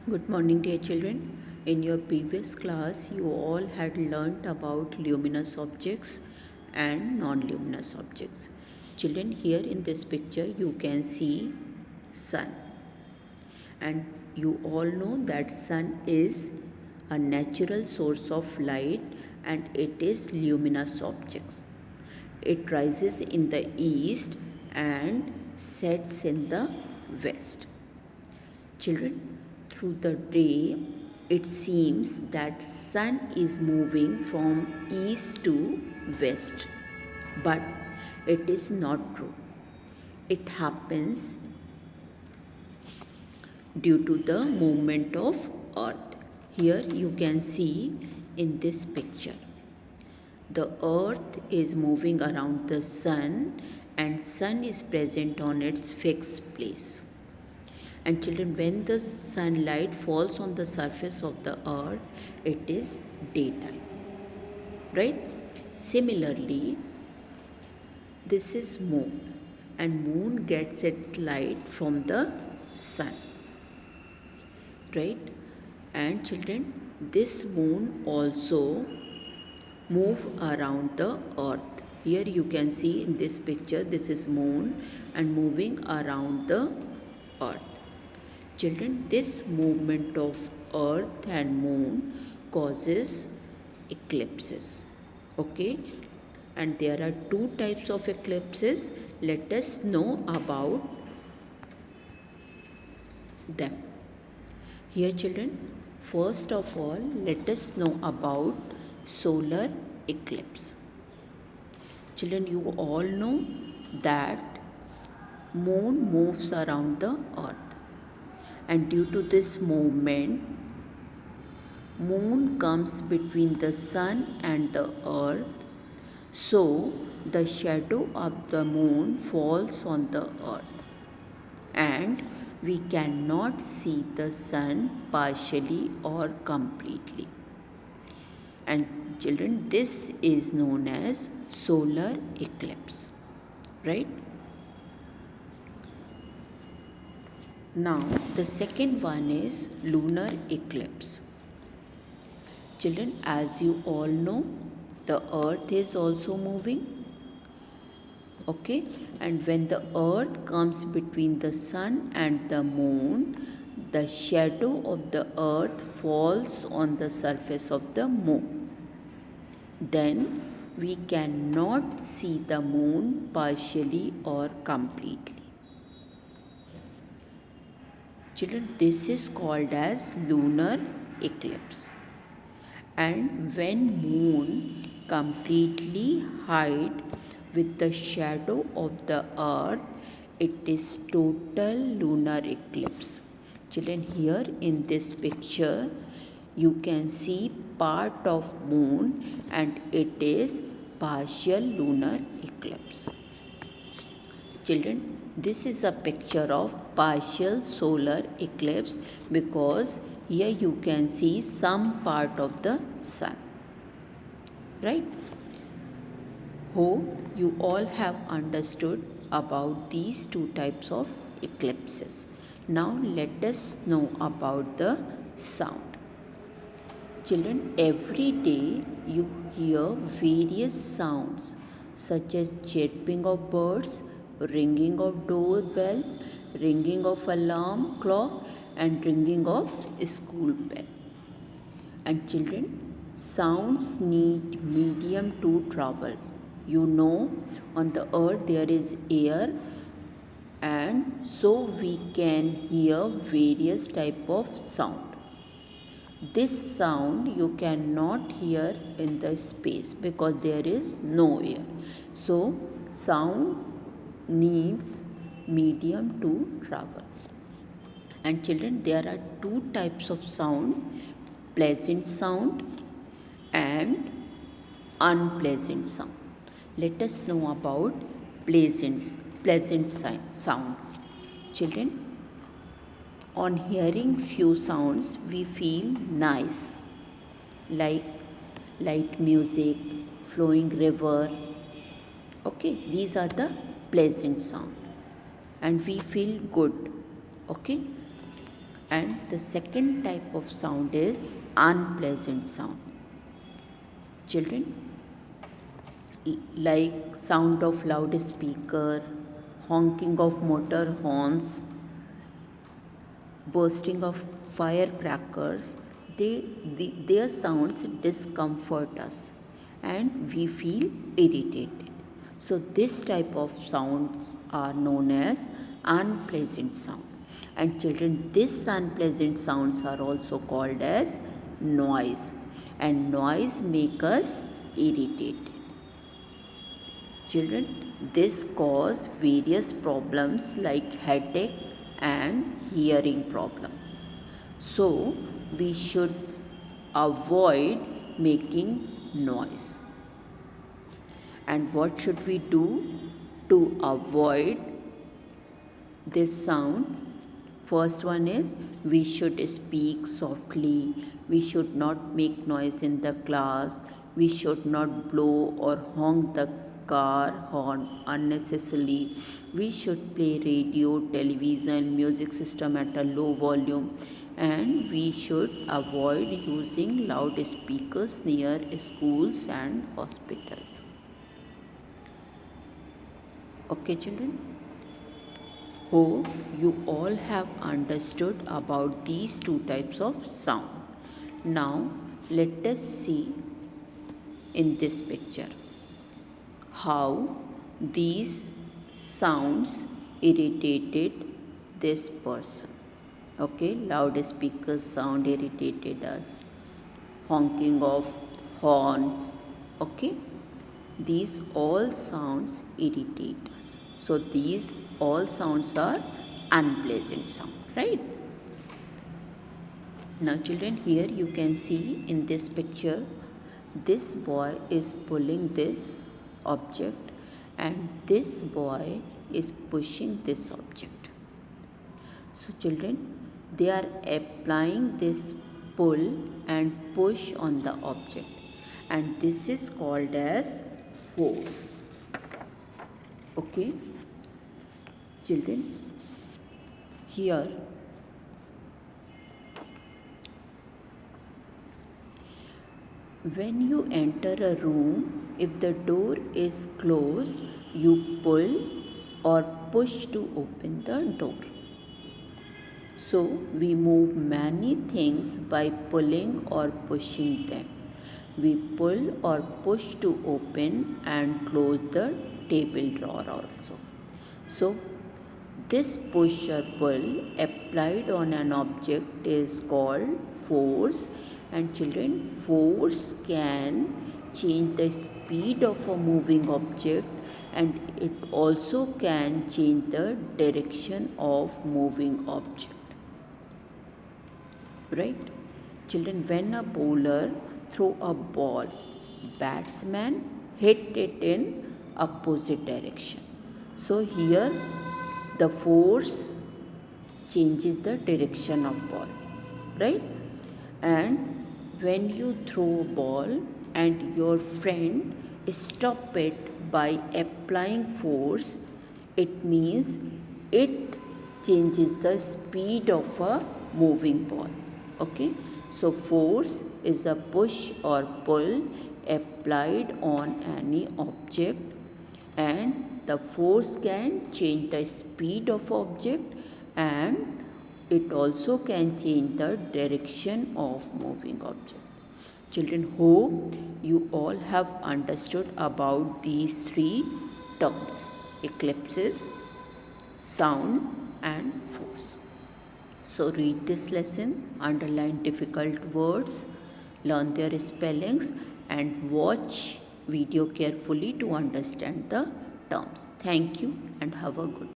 Good morning, dear children. In your previous class, you all had learnt about luminous objects and non-luminous objects. Children, here in this picture, you can see sun. And you all know that sun is a natural source of light and it is luminous objects. It rises in the east and sets in the west. Children, through the day, it seems that sun is moving from east to west, but it is not true. It happens due to the movement of earth. Here you can see in this picture. The earth is moving around the sun and sun is present on its fixed place. And children, when the sunlight falls on the surface of the earth, it is daytime. Right? Similarly, this is moon and moon gets its light from the sun. Right? And children, this moon also move around the earth. Here you can see in this picture, this is moon and moving around the earth. Children, this movement of earth and moon causes eclipses. Okay? And there are two types of eclipses. Let us know about them. Here children, first of all, let us know about solar eclipse. Children, you all know that moon moves around the earth. And due to this movement, moon comes between the sun and the earth, so the shadow of the moon falls on the earth and we cannot see the sun partially or completely. And children, this is known as solar eclipse, right? Now, the second one is lunar eclipse. Children, as you all know, the earth is also moving. Okay, and when the earth comes between the sun and the moon, the shadow of the earth falls on the surface of the moon. Then we cannot see the moon partially or completely. Children, this is called as lunar eclipse. And when moon completely hide with the shadow of the earth, it is total lunar eclipse. Children, here in this picture, you can see part of moon and it is partial lunar eclipse. Children, this is a picture of partial solar eclipse because here you can see some part of the sun. Right? Hope you all have understood about these two types of eclipses. Now let us know about the sound. Children, every day you hear various sounds such as chirping of birds, ringing of doorbell, ringing of alarm clock and ringing of school bell. And children, sounds need medium to travel. You know, on the earth there is air and so we can hear various type of sound. This sound you cannot hear in the space because there is no air. So sound needs medium to travel. And children, there are two types of sound, pleasant sound and unpleasant sound. Let us know about pleasant sound. Children, on hearing few sounds we feel nice, like light music, flowing river. Okay, these are the pleasant sound and we feel good. Okay, And the second type of sound is unpleasant sound. Children, like sound of loudspeaker, honking of motor horns, bursting of firecrackers, their sounds discomfort us and we feel irritated. So this type of sounds are known as unpleasant sound. And children, these unpleasant sounds are also called as noise. And noise make us irritated. Children, this cause various problems like headache and hearing problem. So we should avoid making noise. And what should we do to avoid this sound? First one is we should speak softly, we should not make noise in the class, we should not blow or honk the car horn unnecessarily, we should play radio, television, music system at a low volume, and we should avoid using loudspeakers near schools and hospitals. Okay, children? Hope you all have understood about these two types of sound. Now let us see in this picture how these sounds irritated this person. Okay, loudspeaker sound irritated us, honking of horns. Okay, these all sounds irritate us. So these all sounds are unpleasant sound, right? Now children, here you can see in this picture, this boy is pulling this object and this boy is pushing this object. So children, they are applying this pull and push on the object, and this is called as force. Okay, children, here when you enter a room, if the door is closed, you pull or push to open the door. So we move many things by pulling or pushing them. We pull or push to open and close the table drawer also. So this push or pull applied on an object is called force. And children, force can change the speed of a moving object, and it also can change the direction of moving object. Right? Children, when a bowler throw a ball, batsman hit it in opposite direction. So here the force changes the direction of ball, right? And when you throw a ball and your friend stop it by applying force, it means it changes the speed of a moving ball. Okay, so force is a push or pull applied on any object, and the force can change the speed of object, and it also can change the direction of moving object. Children, hope you all have understood about these three terms: eclipses, sounds, and force. So read this lesson, underline difficult words, learn their spellings, and watch video carefully to understand the terms. Thank you and have a good day.